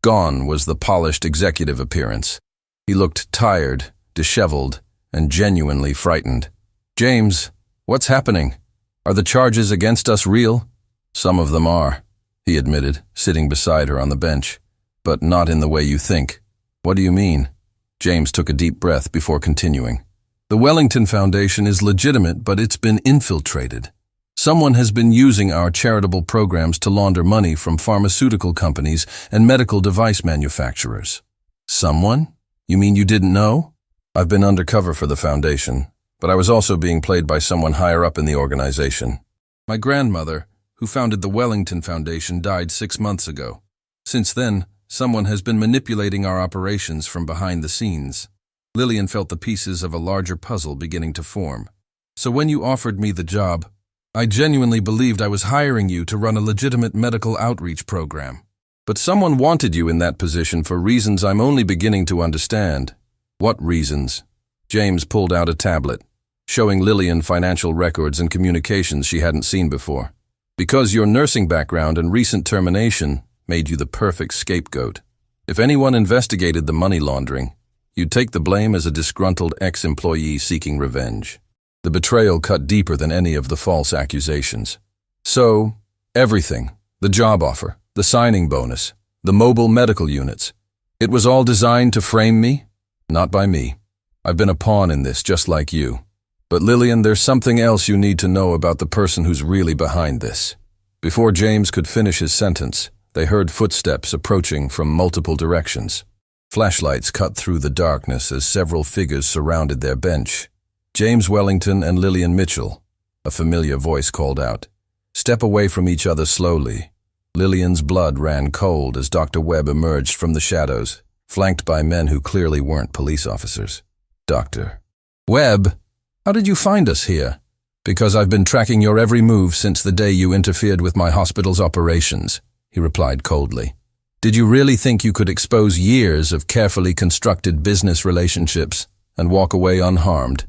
Gone was the polished executive appearance. He looked tired, disheveled, and genuinely frightened. James, what's happening? Are the charges against us real? Some of them are, he admitted, sitting beside her on the bench. But not in the way you think. What do you mean? James took a deep breath before continuing. The Wellington Foundation is legitimate, but it's been infiltrated. Someone has been using our charitable programs to launder money from pharmaceutical companies and medical device manufacturers. Someone? You mean you didn't know? I've been undercover for the foundation, but I was also being played by someone higher up in the organization. My grandmother, who founded the Wellington Foundation, died 6 months ago. Since then, someone has been manipulating our operations from behind the scenes. Lillian felt the pieces of a larger puzzle beginning to form. So when you offered me the job, I genuinely believed I was hiring you to run a legitimate medical outreach program. But someone wanted you in that position for reasons I'm only beginning to understand. What reasons? James pulled out a tablet, showing Lillian financial records and communications she hadn't seen before. Because your nursing background and recent termination made you the perfect scapegoat. If anyone investigated the money laundering, you'd take the blame as a disgruntled ex-employee seeking revenge. The betrayal cut deeper than any of the false accusations. So, everything, the job offer, the signing bonus, the mobile medical units, it was all designed to frame me? Not by me. I've been a pawn in this, just like you. But Lillian, there's something else you need to know about the person who's really behind this. Before James could finish his sentence, they heard footsteps approaching from multiple directions. Flashlights cut through the darkness as several figures surrounded their bench. James Wellington and Lillian Mitchell, a familiar voice called out. Step away from each other slowly. Lillian's blood ran cold as Dr. Webb emerged from the shadows, flanked by men who clearly weren't police officers. Dr. Webb, how did you find us here? Because I've been tracking your every move since the day you interfered with my hospital's operations, he replied coldly. Did you really think you could expose years of carefully constructed business relationships and walk away unharmed?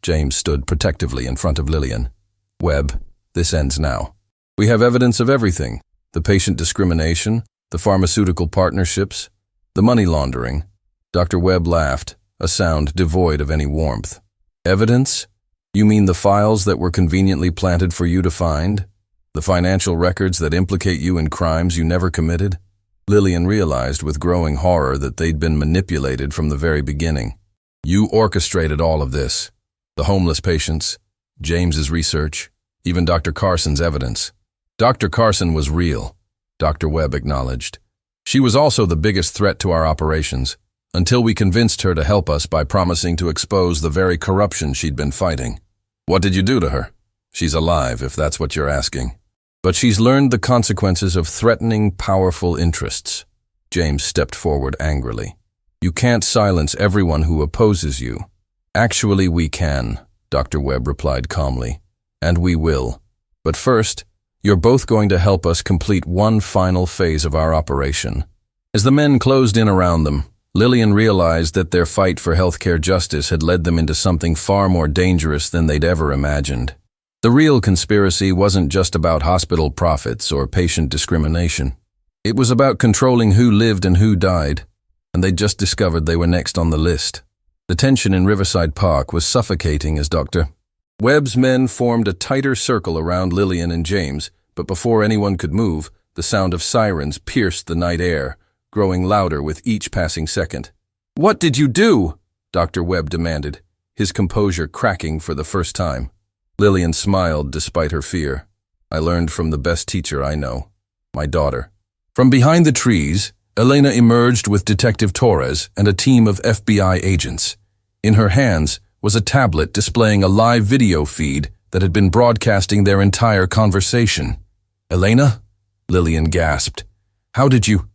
James stood protectively in front of Lillian. Webb, this ends now. We have evidence of everything. The patient discrimination, the pharmaceutical partnerships, the money laundering. Dr. Webb laughed, a sound devoid of any warmth. Evidence? You mean the files that were conveniently planted for you to find? The financial records that implicate you in crimes you never committed? Lillian realized with growing horror that they'd been manipulated from the very beginning. You orchestrated all of this. The homeless patients, James's research, even Dr. Carson's evidence. Dr. Carson was real, Dr. Webb acknowledged. She was also the biggest threat to our operations, until we convinced her to help us by promising to expose the very corruption she'd been fighting. What did you do to her? She's alive, if that's what you're asking. But she's learned the consequences of threatening powerful interests. James stepped forward angrily. You can't silence everyone who opposes you. Actually, we can, Dr. Webb replied calmly. And we will. But first, you're both going to help us complete one final phase of our operation. As the men closed in around them, Lillian realized that their fight for healthcare justice had led them into something far more dangerous than they'd ever imagined. The real conspiracy wasn't just about hospital profits or patient discrimination. It was about controlling who lived and who died, and they'd just discovered they were next on the list. The tension in Riverside Park was suffocating as Dr. Webb's men formed a tighter circle around Lillian and James, but before anyone could move, the sound of sirens pierced the night air, growing louder with each passing second. "What did you do?" Dr. Webb demanded, his composure cracking for the first time. Lillian smiled despite her fear. "I learned from the best teacher I know, my daughter." From behind the trees, Elena emerged with Detective Torres and a team of FBI agents. In her hands was a tablet displaying a live video feed that had been broadcasting their entire conversation. "Elena?" Lillian gasped. "How did you—"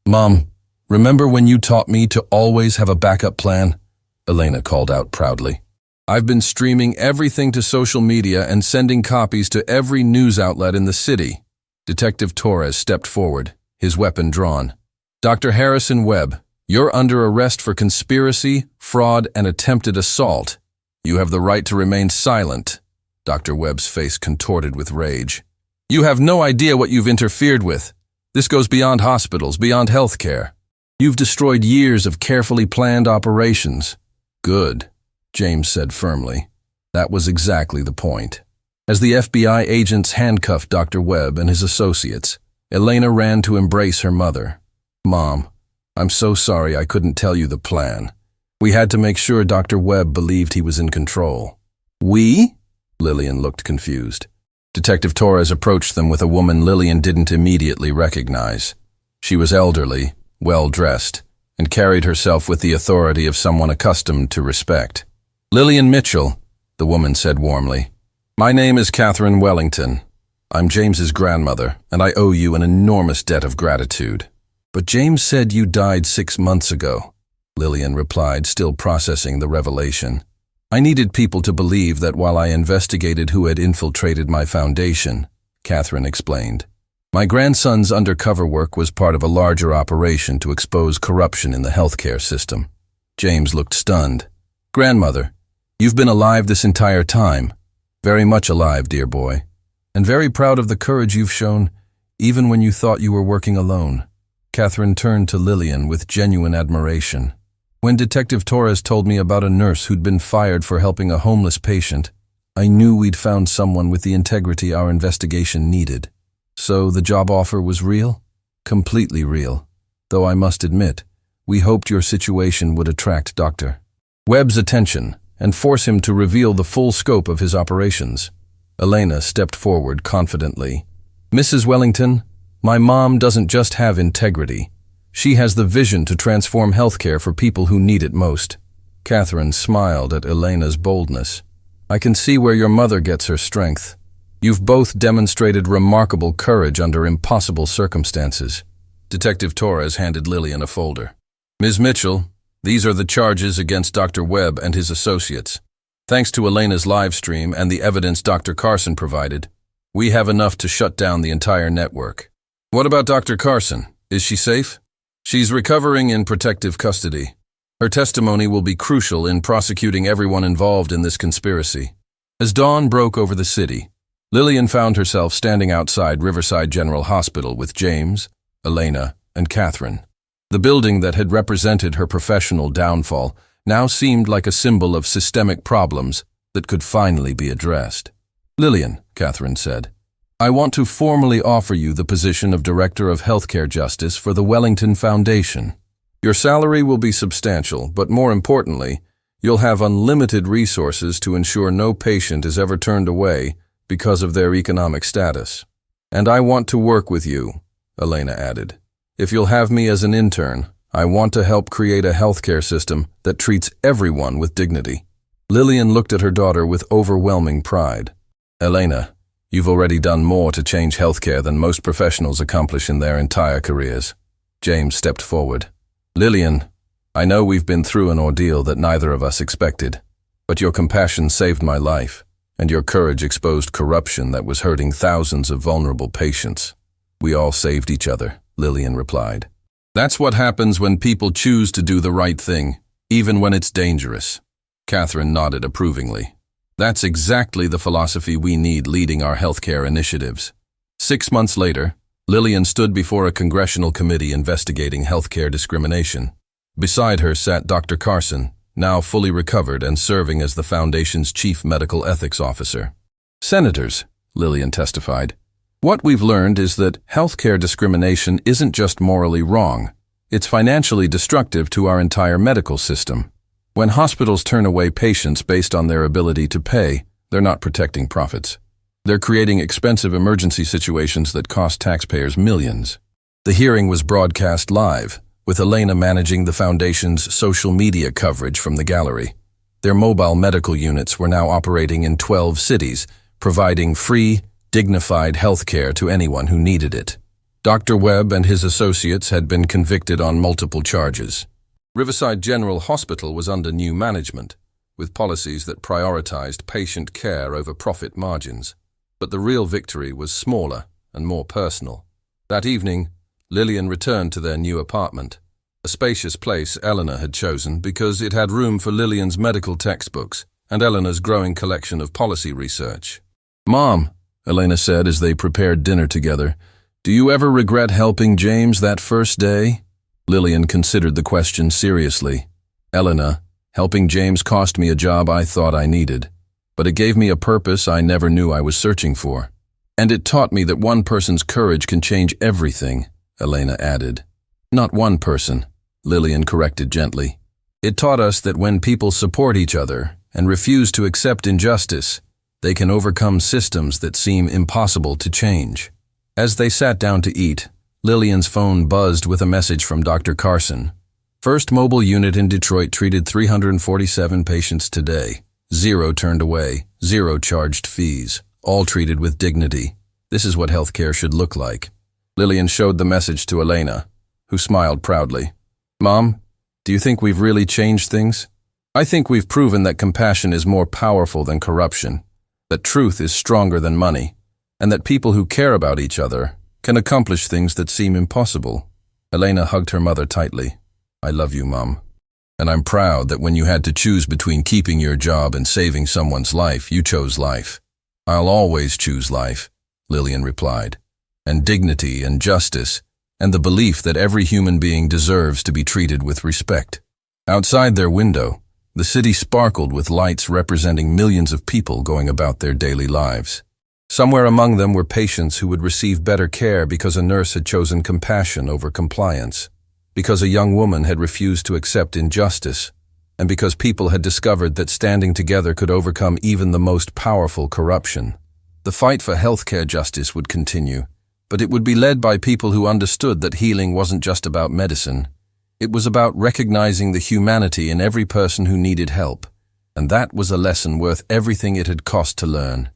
"Mom, remember when you taught me to always have a backup plan?" Elena called out proudly. "I've been streaming everything to social media and sending copies to every news outlet in the city." Detective Torres stepped forward, his weapon drawn. "Dr. Harrison Webb, you're under arrest for conspiracy, fraud, and attempted assault. You have the right to remain silent." Dr. Webb's face contorted with rage. "You have no idea what you've interfered with. This goes beyond hospitals, beyond healthcare. You've destroyed years of carefully planned operations." "Good," James said firmly. That was exactly the point. As the FBI agents handcuffed Dr. Webb and his associates, Elena ran to embrace her mother. "Mom, I'm so sorry I couldn't tell you the plan. We had to make sure Dr. Webb believed he was in control." "We?" Lillian looked confused. Detective Torres approached them with a woman Lillian didn't immediately recognize. She was elderly, well-dressed, and carried herself with the authority of someone accustomed to respect. "Lillian Mitchell," the woman said warmly. "My name is Catherine Wellington. I'm James's grandmother, and I owe you an enormous debt of gratitude." "But James said you died 6 months ago," Lillian replied, still processing the revelation. "I needed people to believe that while I investigated who had infiltrated my foundation," Catherine explained. "My grandson's undercover work was part of a larger operation to expose corruption in the healthcare system." James looked stunned. "Grandmother, you've been alive this entire time. Very much alive, dear boy. And very proud of the courage you've shown, even when you thought you were working alone." Catherine turned to Lillian with genuine admiration. "When Detective Torres told me about a nurse who'd been fired for helping a homeless patient, I knew we'd found someone with the integrity our investigation needed. So the job offer was real? Completely real. Though I must admit, we hoped your situation would attract Dr. Webb's attention and force him to reveal the full scope of his operations." Elena stepped forward confidently. "Mrs. Wellington, my mom doesn't just have integrity. She has the vision to transform healthcare for people who need it most." Catherine smiled at Elena's boldness. "I can see where your mother gets her strength. You've both demonstrated remarkable courage under impossible circumstances." Detective Torres handed Lillian a folder. "Ms. Mitchell, these are the charges against Dr. Webb and his associates. Thanks to Elena's live stream and the evidence Dr. Carson provided, we have enough to shut down the entire network." "What about Dr. Carson? Is she safe?" "She's recovering in protective custody. Her testimony will be crucial in prosecuting everyone involved in this conspiracy." As dawn broke over the city, Lillian found herself standing outside Riverside General Hospital with James, Elena, and Catherine. The building that had represented her professional downfall now seemed like a symbol of systemic problems that could finally be addressed. "Lillian," Catherine said, "I want to formally offer you the position of Director of Healthcare Justice for the Wellington Foundation. Your salary will be substantial, but more importantly, you'll have unlimited resources to ensure no patient is ever turned away because of their economic status. And I want to work with you," Elena added. "If you'll have me as an intern, I want to help create a healthcare system that treats everyone with dignity." Lillian looked at her daughter with overwhelming pride. Elena, you've already done more to change healthcare than most professionals accomplish in their entire careers. James stepped forward. Lillian, I know we've been through an ordeal that neither of us expected, but your compassion saved my life, and your courage exposed corruption that was hurting thousands of vulnerable patients. We all saved each other, Lillian replied. That's what happens when people choose to do the right thing, even when it's dangerous. Catherine nodded approvingly. That's exactly the philosophy we need leading our healthcare initiatives. 6 months later, Lillian stood before a congressional committee investigating healthcare discrimination. Beside her sat Dr. Carson, now fully recovered and serving as the Foundation's chief medical ethics officer. Senators, Lillian testified, what we've learned is that healthcare discrimination isn't just morally wrong, it's financially destructive to our entire medical system. When hospitals turn away patients based on their ability to pay, they're not protecting profits. They're creating expensive emergency situations that cost taxpayers millions. The hearing was broadcast live, with Elena managing the Foundation's social media coverage from the gallery. Their mobile medical units were now operating in 12 cities, providing free, dignified health care to anyone who needed it. Dr. Webb and his associates had been convicted on multiple charges. Riverside General Hospital was under new management, with policies that prioritized patient care over profit margins. But the real victory was smaller and more personal. That evening, Lillian returned to their new apartment, a spacious place Eleanor had chosen because it had room for Lillian's medical textbooks and Eleanor's growing collection of policy research. Mom, Elena said as they prepared dinner together, do you ever regret helping James that first day? Lillian considered the question seriously. Elena, helping James cost me a job I thought I needed, but it gave me a purpose I never knew I was searching for. And it taught me that one person's courage can change everything, Elena added. Not one person, Lillian corrected gently. It taught us that when people support each other and refuse to accept injustice, they can overcome systems that seem impossible to change. As they sat down to eat, Lillian's phone buzzed with a message from Dr. Carson. First mobile unit in Detroit treated 347 patients today. 0 turned away, 0 charged fees, all treated with dignity. This is what healthcare should look like. Lillian showed the message to Elena, who smiled proudly. Mom, do you think we've really changed things? I think we've proven that compassion is more powerful than corruption, that truth is stronger than money, and that people who care about each other can accomplish things that seem impossible. Elena hugged her mother tightly. I love you, Mom. And I'm proud that when you had to choose between keeping your job and saving someone's life, you chose life. I'll always choose life, Lillian replied. And dignity and justice, and the belief that every human being deserves to be treated with respect. Outside their window, the city sparkled with lights representing millions of people going about their daily lives. Somewhere among them were patients who would receive better care because a nurse had chosen compassion over compliance, because a young woman had refused to accept injustice, and because people had discovered that standing together could overcome even the most powerful corruption. The fight for healthcare justice would continue, but it would be led by people who understood that healing wasn't just about medicine. It was about recognizing the humanity in every person who needed help, and that was a lesson worth everything it had cost to learn.